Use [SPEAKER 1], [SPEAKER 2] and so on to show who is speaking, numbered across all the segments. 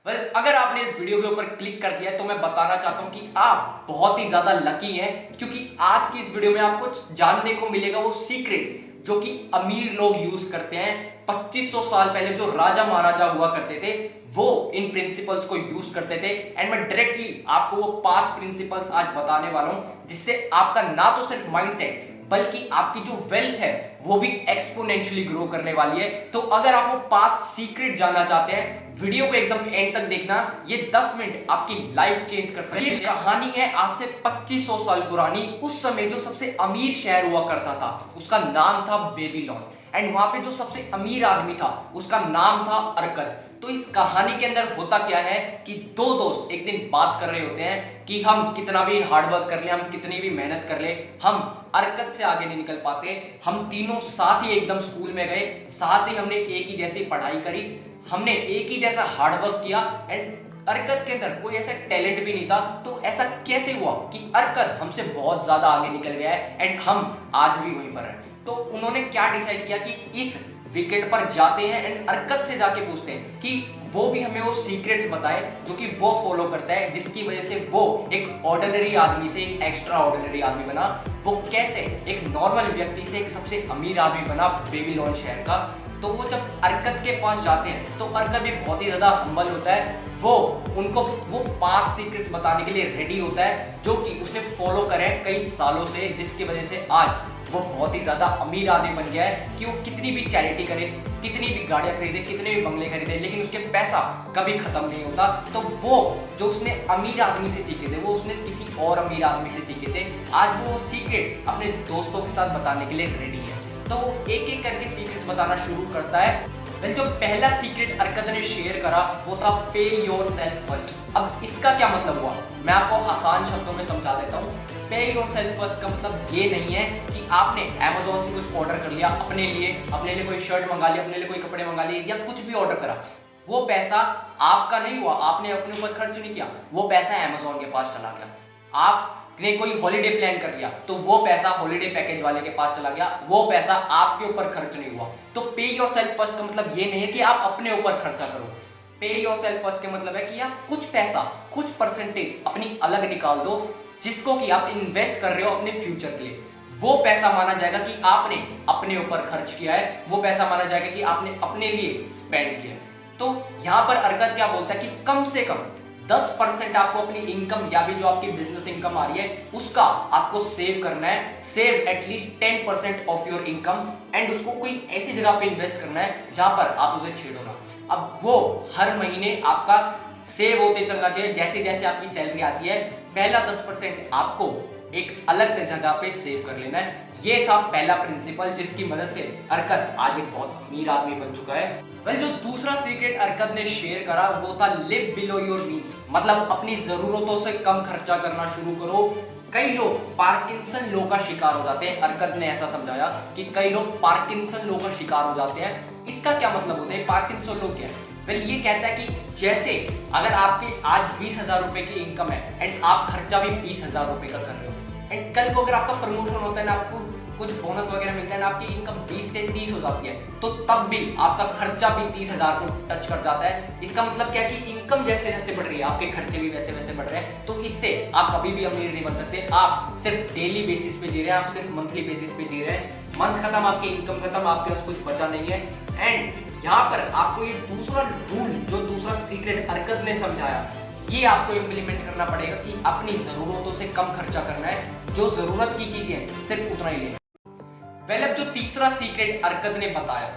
[SPEAKER 1] अगर आपने इस वीडियो के ऊपर क्लिक कर दिया है तो मैं बताना चाहता हूं कि आप बहुत ही ज्यादा लकी हैं, क्योंकि आज की इस वीडियो में आपको जानने को मिलेगा वो सीक्रेट्स जो कि अमीर लोग यूज करते हैं। 2500 साल पहले जो राजा महाराजा हुआ करते थे वो इन प्रिंसिपल्स को यूज करते थे। एंड मैं डायरेक्टली आपको वो 5 प्रिंसिपल्स आज बताने वाला हूं, जिससे आपका ना तो सिर्फ माइंडसेट बल्कि आपकी जो वेल्थ है वो भी एक्सपोनेंशियली ग्रो करने वाली है। तो अगर आप वो 5 सीक्रेट जानना चाहते हैं, वीडियो को एकदम एंड तक देखना। ये 10 मिनट आपकी लाइफ चेंज कर सकती है। ये कहानी है आज से 2500 साल पुरानी। उस समय जो सबसे अमीर शहर हुआ करता था उसका नाम था बेबीलोन। एंड वहां पे जो सबसे अमीर आदमी था उसका नाम था अरकत। तो इस कहानी के अंदर होता क्या है कि दो दोस्त एक दिन बात कर रहे होते हैं कि हम कितना भी हार्डवर्क कर ले, हम कितनी भी मेहनत कर ले, हम अरकत से आगे नहीं निकल पाते। हम तीनों साथ ही एकदम स्कूल में गए, साथ ही हमने एक ही जैसी पढ़ाई करी, हमने एक ही जैसा हार्डवर्क किया। एंड अरकत के अंदर कोई ऐसा टैलेंट भी नहीं था। तो ऐसा कैसे हुआ कि अरकत हमसे बहुत ज्यादा आगे निकल गया है एंड हम आज भी वहीं पर हैं। तो उन्होंने क्या डिसाइड किया कि इस वीकेंड पर जाते हैं एंड अरकत से जाके पूछते हैं कि वो भी हमें वो सीक्रेट्स बताए जो कि वो फॉलो करता है, जिसकी वजह से वो एक ऑर्डिनरी आदमी से एक एक्स्ट्रा ऑर्डिनरी आदमी बना। वो कैसे एक नॉर्मल व्यक्ति से एक सबसे अमीर आदमी बना बेबीलोन शहर का। तो वो जब अरकत के पास जाते हैं तो अरकत भी बहुत ही ज्यादा हम्बल होता है। वो उनको वो 5 सीक्रेट्स बताने के लिए रेडी होता है जो कि उसने फॉलो करे कई सालों से, जिसकी वजह से आज वो बहुत ही ज्यादा अमीर आदमी बन गया है कि वो कितनी भी चैरिटी करे, कितनी भी गाड़ियां खरीदे, कितने भी बंगले खरीदे, लेकिन उसके पैसा कभी खत्म नहीं होता। तो वो जो उसने अमीर आदमी से सीखे थे वो उसने किसी और अमीर आदमी से सीखे थे। आज वो सीक्रेट्स अपने दोस्तों के साथ बताने के लिए रेडी है। तो वो एक एक करके सीक्रेट्स बताना शुरू करता है। जो पहला सीक्रेट अरकत ने शेयर करा वो था पे योर सेल्फ फर्स्ट। अब इसका क्या मतलब हुआ, मैं आपको आसान शब्दों में समझा देता हूँ। पे योर सेल्फ फर्स्ट का मतलब ये नहीं है कि आपने Amazon से कुछ ऑर्डर कर लिया अपने लिए कोई शर्ट मंगा लिया, अपने लिए कोई कपड़े मंगा लिए या कुछ भी ऑर्डर करा, वो पैसा आपका नहीं हुआ, आपने अपने ऊपर खर्च नहीं किया, वो पैसा Amazon के पास चला गया। आपने कोई हॉलीडे प्लान कर लिया तो वो पैसा हॉलीडे पैकेज वाले के पास चला गया, वो पैसा आपके ऊपर खर्च नहीं हुआ। तो पे योर सेल्फ फर्स्ट का मतलब ये नहीं है कि आप अपने ऊपर खर्चा करो। पे योर सेल्फ फर्स्ट के मतलब है कि आप कुछ पैसा, कुछ परसेंटेज अपनी अलग निकाल दो, जिसको कि आप इन्वेस्ट कर रहे हो अपने फ्यूचर के लिए। वो पैसा माना जाएगा कि आपने अपने ऊपर खर्च किया है, वो पैसा माना जाएगा कि आपने अपने लिए स्पेंड किया है। तो यहाँ पर अरकत क्या बोलता है कि कम से कम 10% आपको अपनी इनकम या भी जो आपकी बिजनेस इनकम आ रही है उसका आपको सेव करना है। Save at least 10% of your income and उसको कोई ऐसी जगह पे इन्वेस्ट करना है जहां पर आप उसे छेड़ो ना। अब वो हर महीने आपका सेव होते चलना चाहिए। जैसे जैसे आपकी सैलरी आती है पहला 10% आपको एक अलग जगह पे सेव कर लेना है। ये था पहला प्रिंसिपल जिसकी मदद से अरकत आज एक बहुत अमीर आदमी बन चुका है। जो दूसरा सीक्रेट अरकत ने शेयर करा वो था लिव बिलो योर मीन्स, मतलब अपनी जरूरतों से कम खर्चा करना शुरू करो। कई लोग पार्किंसन लो का शिकार हो जाते हैं। अरकत ने ऐसा समझाया कि कई लोग पार्किंसन लो का शिकार हो जाते हैं। इसका क्या मतलब होता है, पार्किंसन लो क्या है? ये कहता है कि जैसे अगर आपके आज 20,000 रुपए की इनकम है एंड आप खर्चा भी 20,000 रुपए का कर रहे हो एंड कल को अगर आपका प्रमोशन होता है ना, आपको कुछ बोनस वगैरह मिलता है ना, आपकी इनकम 20 से 30 हो जाती है, तो तब भी आपका खर्चा भी 30,000 को टच कर जाता है। इसका मतलब क्या कि इनकम जैसे जैसे बढ़ रही है आपके खर्चे भी वैसे वैसे बढ़ रहे हैं। तो इससे आप कभी भी अमीर नहीं बन सकते। आप सिर्फ डेली बेसिस पे जी रहे हैं, आप सिर्फ मंथली बेसिस पे जी रहे हैं। मंथ खत्म, आपकी इनकम खत्म, आपके पास कुछ बचा नहीं है। एंड यहाँ पर आपको ये दूसरा रूल, जो दूसरा सीक्रेट अरकत ने समझाया, ये आपको इम्प्लीमेंट करना पड़ेगा कि अपनी जरूरतों से कम खर्चा करना है। जो जरूरत की चीजें हैं सिर्फ उतना ही लेना। अब जो तीसरा सीक्रेट अरकत ने बताया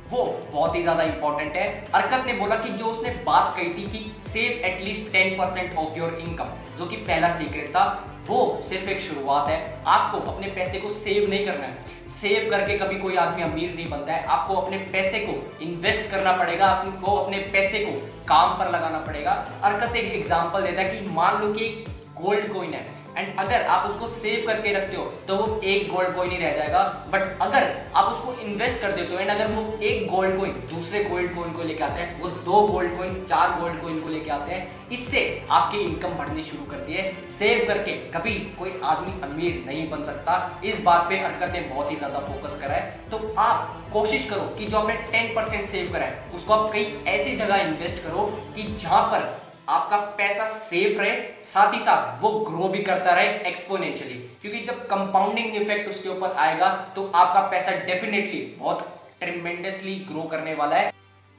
[SPEAKER 1] वो बहुत ही ज्यादा इंपॉर्टेंट है। अरकत ने बोला कि जो उसने बात कही थी कि save at least 10% of your income, जो कि पहला सीक्रेट था, वो सिर्फ एक शुरुआत है। आपको अपने पैसे को सेव नहीं करना है। सेव करके कभी कोई आदमी अमीर नहीं बनता है। आपको अपने पैसे को इन्वेस्ट करना पड़ेगा, आपको अपने पैसे को काम पर लगाना पड़ेगा। अरकत एक एग्जांपल देता है कि मान लो कि गोल्ड कॉइन है एंड अगर आप उसको सेव करके रखते हो तो वो एक गोल्ड कॉइन ही रह जाएगा। बट अगर आप उसको इन्वेस्ट कर देते हो एंड अगर वो एक गोल्ड कॉइन दूसरे गोल्ड कॉइन को लेके आते हैं, वो 2 गोल्ड कॉइन 4 गोल्ड कॉइन को लेके आते हैं, इससे आपकी इनकम बढ़नी शुरू करती है। सेव करके कभी कोई आदमी अमीर नहीं बन सकता, इस बात पे अर्कत ने बहुत ही ज्यादा फोकस करा है। तो आप कोशिश करो कि जो आपने 10% सेव करा है उसको आप कई ऐसी जगह इन्वेस्ट करो कि जहां पर आपका पैसा सेफ रहे, साथ ही साथ वो ग्रो भी करता रहे एक्सपोनेंशियली, क्योंकि जब कंपाउंडिंग इफेक्ट उसके ऊपर आएगा तो आपका पैसा डेफिनेटली बहुत ट्रेमेंडसली ग्रो करने वाला है।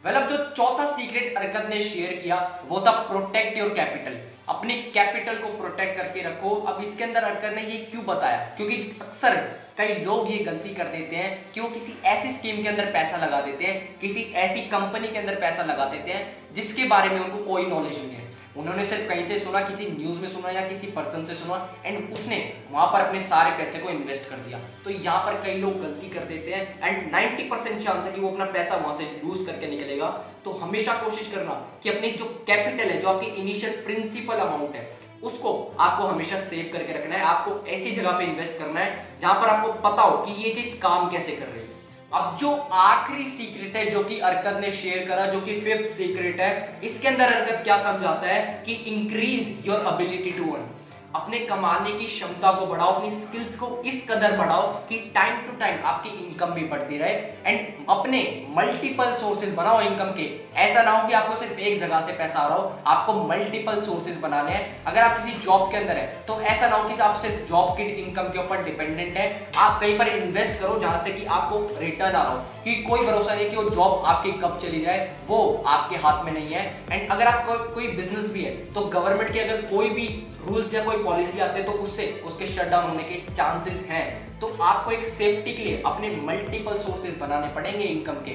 [SPEAKER 1] वेल, अब जो चौथा सीक्रेट अर्कत ने शेयर किया वो था प्रोटेक्ट योर कैपिटल। अपने कैपिटल को प्रोटेक्ट करके रखो। अब इसके अंदर अर्कत ने ये क्यों बताया, क्योंकि अक्सर कई लोग ये गलती कर देते हैं कि वो किसी ऐसी स्कीम के अंदर पैसा लगा देते हैं, किसी ऐसी कंपनी के अंदर पैसा लगा देते हैं जिसके बारे में उनको कोई नॉलेज नहीं है। उन्होंने सिर्फ कहीं से सुना, किसी न्यूज में सुना या किसी पर्सन से सुना एंड उसने वहां पर अपने सारे पैसे को इन्वेस्ट कर दिया। तो यहाँ पर कई लोग गलती कर देते हैं एंड 90% चांस है कि वो अपना पैसा वहां से लूज करके निकलेगा। तो हमेशा कोशिश करना कि अपनी जो कैपिटल है, जो आपकी इनिशियल प्रिंसिपल अमाउंट है, उसको आपको हमेशा सेव करके रखना है। आपको ऐसी जगह पे इन्वेस्ट करना है जहां पर आपको पता हो कि ये चीज काम कैसे कर रही है। अब जो आखिरी सीक्रेट है जो कि अर्कत ने शेयर करा, जो कि 5th सीक्रेट है, इसके अंदर अर्कत क्या समझाता है कि increase your ability to earn. अपने कमाने की क्षमता को बढ़ाओ, अपनी स्किल्स को इस कदर बढ़ाओ कि टाइम टू टाइम आपकी इनकम भी बढ़ती रहे एंड अपने मल्टीपल सोर्सेज बनाओ इनकम के। ऐसा ना हो कि आपको सिर्फ एक जगह से पैसा आ रहा हो, आपको मल्टीपल सोर्सेज बनाने हैं। अगर आप किसी जॉब के अंदर है तो ऐसा ना हो कि आप सिर्फ जॉब की इनकम के ऊपर डिपेंडेंट है। आप कहीं पर इन्वेस्ट करो जहां से कि आपको रिटर्न आ रहा हो, क्योंकि कोई भरोसा नहीं कि वो जॉब आपकी कब चली जाए, वो आपके हाथ में नहीं है। एंड अगर आपको कोई बिजनेस भी है तो गवर्नमेंट के अगर कोई भी रूल्स या कोई पॉलिसी आते हैं तो उससे उसके शट डाउन होने के चांसेस हैं। तो आपको एक सेफ्टी के लिए अपने मल्टीपल सोर्सेज बनाने पड़ेंगे इनकम के।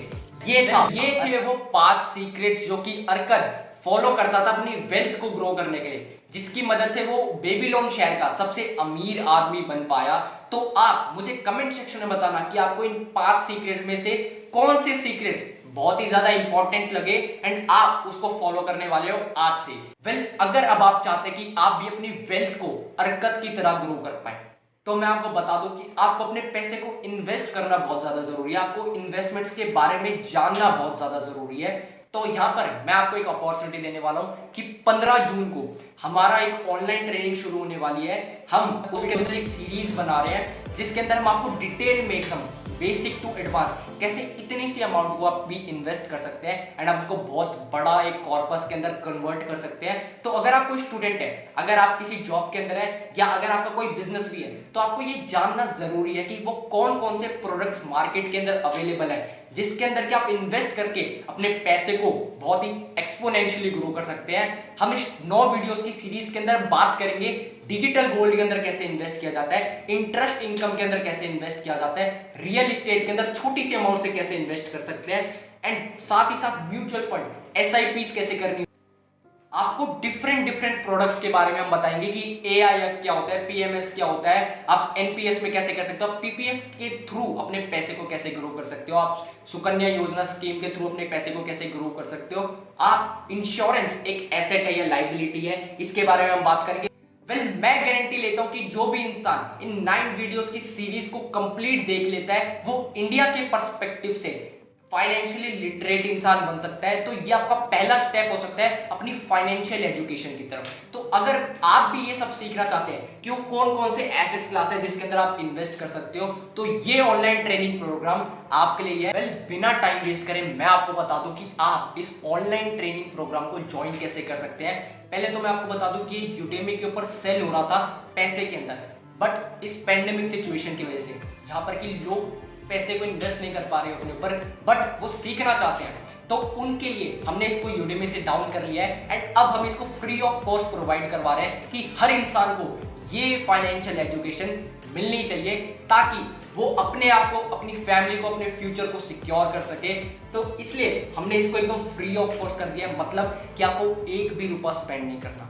[SPEAKER 1] ये थे वो 5 सीक्रेट्स जो कि अर्कत फॉलो करता था अपनी वेल्थ को ग्रो करने के लिए, जिसकी मदद से वो बेबीलोन शहर का सबसे अमीर आदमी बन पाया। तो आप मुझे कमेंट सेक्शन में बताना कि आपको इन 5 सीक्रेट में से कौन से सीक्रेट्स बहुत ही ज्यादा इंपॉर्टेंट लगे एंड आप उसको फॉलो करने वाले हो आज से। वेल, अगर अब आप चाहते कि आप भी अपनी वेल्थ को अर्कत की तरह ग्रो कर पाए तो मैं आपको बता दूं कि आपको अपने पैसे को इन्वेस्ट करना बहुत ज्यादा जरूरी है। आपको इन्वेस्टमेंट्स के बारे में जानना बहुत ज्यादा जरूरी है। तो यहाँ पर मैं आपको एक अपॉर्चुनिटी देने वाला हूँ कि 15 जून को हमारा एक ऑनलाइन ट्रेनिंग शुरू होने वाली है। हम उसके दूसरी सीरीज बना रहे हैं जिसके अंदर हम आपको डिटेल में एकदम बेसिक टू एडवांस कैसे इतनी सी अमाउंट को आप भी इन्वेस्ट कर सकते हैं एंड आप उसको बहुत बड़ा एक कॉर्पस के अंदर कन्वर्ट कर सकते हैं। तो अगर आप कोई स्टूडेंट है, अगर आप किसी जॉब के अंदर है या अगर आपका कोई बिजनेस भी है, तो आपको ये जानना जरूरी है कि वो कौन कौन से प्रोडक्ट्स मार्केट के अंदर अवेलेबल है जिसके अंदर कि आप इन्वेस्ट करके अपने पैसे को बहुत ही एक्सपोनेंशियली ग्रो कर सकते हैं। हम इस 9 वीडियोस की सीरीज के अंदर बात करेंगे डिजिटल गोल्ड के अंदर कैसे इन्वेस्ट किया जाता है, इंटरेस्ट इनकम के अंदर कैसे इन्वेस्ट किया जाता है, रियल एस्टेट के अंदर छोटी सी अमाउंट से कैसे इन्वेस्ट कर सकते हैं एंड साथ ही साथ म्यूचुअल फंड SIPs कैसे करनी। आपको डिफरेंट प्रोडक्ट्स के बारे में हम बताएंगे कि AIF क्या होता है, PMS क्या होता है, आप NPS में कैसे कर सकते हो, आप PPF के थ्रू अपने पैसे को कैसे ग्रो कर सकते हो, आप सुकन्या योजना स्कीम के थ्रू अपने पैसे को कैसे ग्रो कर सकते हो, आप इंश्योरेंस एक एसेट है या लाइबिलिटी है, इसके बारे में हम बात करेंगे। वेल, मैं गारंटी लेता हूं कि जो भी इंसान इन 9 वीडियोस की सीरीज को कंप्लीट देख लेता है वो इंडिया के पर्सपेक्टिव से फाइनेंशियली लिटरेट इंसान बन सकता है। तो ये आपका पहला स्टेप हो सकता है अपनी फाइनेंशियल एजुकेशन की तरफ। तो अगर आप भी ये सब सीखना चाहते हैं कि वो कौन कौन से एसेट्स क्लास है जिसके अंदर आप इन्वेस्ट कर सकते हो, तो ये ऑनलाइन ट्रेनिंग प्रोग्राम आपके लिए है। वेल, बिना टाइम वेस्ट करे मैं आपको बता दूं कि आप इस ऑनलाइन ट्रेनिंग प्रोग्राम को ज्वाइन कैसे कर सकते हैं। पहले तो मैं आपको बता दूं कि यूडेमी के ऊपर सेल हो रहा था पैसे के अंदर, बट इस पैंडेमिक सिचुएशन की वजह से जहां पर कि लोग पैसे को इन्वेस्ट नहीं कर पा रहे अपने ऊपर, बट वो सीखना चाहते हैं, तो उनके लिए हमने इसको यूडेमी से डाउन कर लिया है एंड अब हम इसको फ्री ऑफ कॉस्ट प्रोवाइड करवा रहे हैं कि हर इंसान को ये फाइनेंशियल एजुकेशन मिलनी चाहिए ताकि वो अपने आप को, अपनी फैमिली को, अपने फ्यूचर को सिक्योर कर सके। तो इसलिए हमने इसको एकदम फ्री ऑफ कॉस्ट कर दिया है, मतलब कि आपको एक भी रुपया स्पेंड नहीं करना।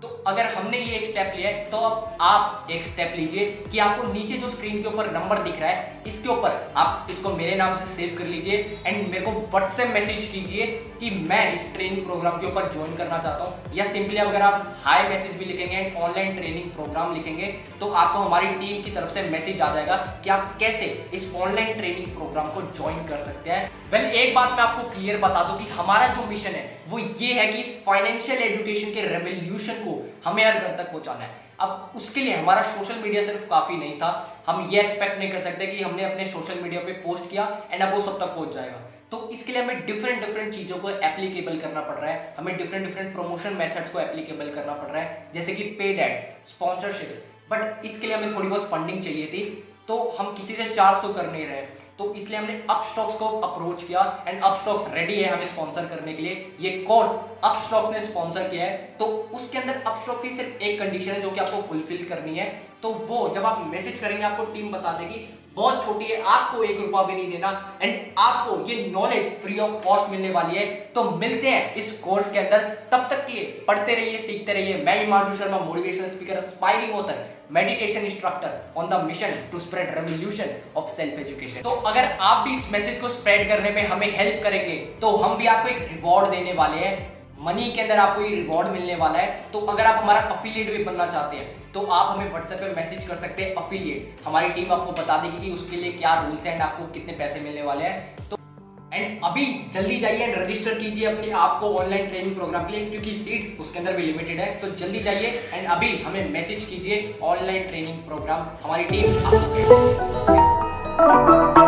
[SPEAKER 1] तो अगर हमने ये एक स्टेप लिया है तो अब आप एक स्टेप लीजिए कि आपको नीचे जो स्क्रीन के ऊपर नंबर दिख रहा है इसके ऊपर आप इसको मेरे नाम से सेव कर लीजिए एंड मेरे को व्हाट्सएप मैसेज कीजिए कि मैं इस ट्रेनिंग प्रोग्राम के ऊपर ज्वाइन करना चाहता हूं, या सिंपली अगर आप हाई मैसेज भी लिखेंगे एंड ऑनलाइन ट्रेनिंग प्रोग्राम लिखेंगे तो आपको हमारी टीम की तरफ से मैसेज आ जाएगा कि आप कैसे इस ऑनलाइन ट्रेनिंग प्रोग्राम को ज्वाइन कर सकते हैं। वेल, एक बात मैं आपको क्लियर बता दूं कि हमारा जो मिशन है वो ये है कि इस फाइनेंशियल एजुकेशन के रेवोल्यूशन को हमें हर घर तक पहुंचाना है। अब उसके लिए हमारा सोशल मीडिया सिर्फ काफी नहीं था, हम ये एक्सपेक्ट नहीं कर सकते कि हमने अपने सोशल मीडिया पे पोस्ट किया एंड अब वो सब तक पहुंच जाएगा। तो इसके लिए हमें डिफरेंट चीजों को एप्लीकेबल करना पड़ रहा है, हमें डिफरेंट प्रमोशन मेथड्स को एप्लीकेबल करना पड़ रहा है, जैसे कि पेड एड्स, स्पॉन्सरशिप्स। बट इसके लिए हमें थोड़ी बहुत फंडिंग चाहिए थी, तो हम किसी से 400 कर नहीं रहे, तो इसलिए हमने अपस्टॉक्स को अप्रोच किया एंड अपस्टॉक्स रेडी है हमें स्पॉन्सर करने के लिए। ये कोर्स अपस्टॉक्स ने स्पॉन्सर किया है, तो उसके अंदर अपस्टॉक की सिर्फ एक कंडीशन है जो कि आपको फुलफिल करनी है। तो वो जब आप मैसेज करेंगे आपको टीम बता देगी, बहुत छोटी है, आपको 1 रुपया भी नहीं देना एंड आपको ये नॉलेज फ्री ऑफ कॉस्ट मिलने वाली है। तो मिलते हैं इस कोर्स के अंदर, तब तक के लिए पढ़ते रहिए, सीखते रहिए। मैं Himanshu Sharma, motivational speaker, aspiring author, meditation instructor on the mission to spread revolution of self education. तो अगर आप भी इस मैसेज को स्प्रेड करने में हमें हेल्प करेंगे तो हम भी आपको एक रिवॉर्ड देने वाले हैं, मनी के अंदर आपको ये रिवॉर्ड मिलने वाला है। तो अगर आप हमारा अफिलिएट भी बनना चाहते हैं तो आप हमें व्हाट्सएप पे मैसेज कर सकते हैं अफिलिएट, हमारी टीम आपको बता देगी कि उसके लिए क्या रूल्स हैं एंड आपको कितने पैसे मिलने वाले हैं। तो एंड अभी जल्दी जाइए एंड रजिस्टर कीजिए अपने आप को ऑनलाइन ट्रेनिंग प्रोग्राम के लिए, क्योंकि सीट्स उसके अंदर भी लिमिटेड है। तो जल्दी जाइए एंड अभी हमें मैसेज कीजिए ऑनलाइन ट्रेनिंग प्रोग्राम, हमारी टीम आपको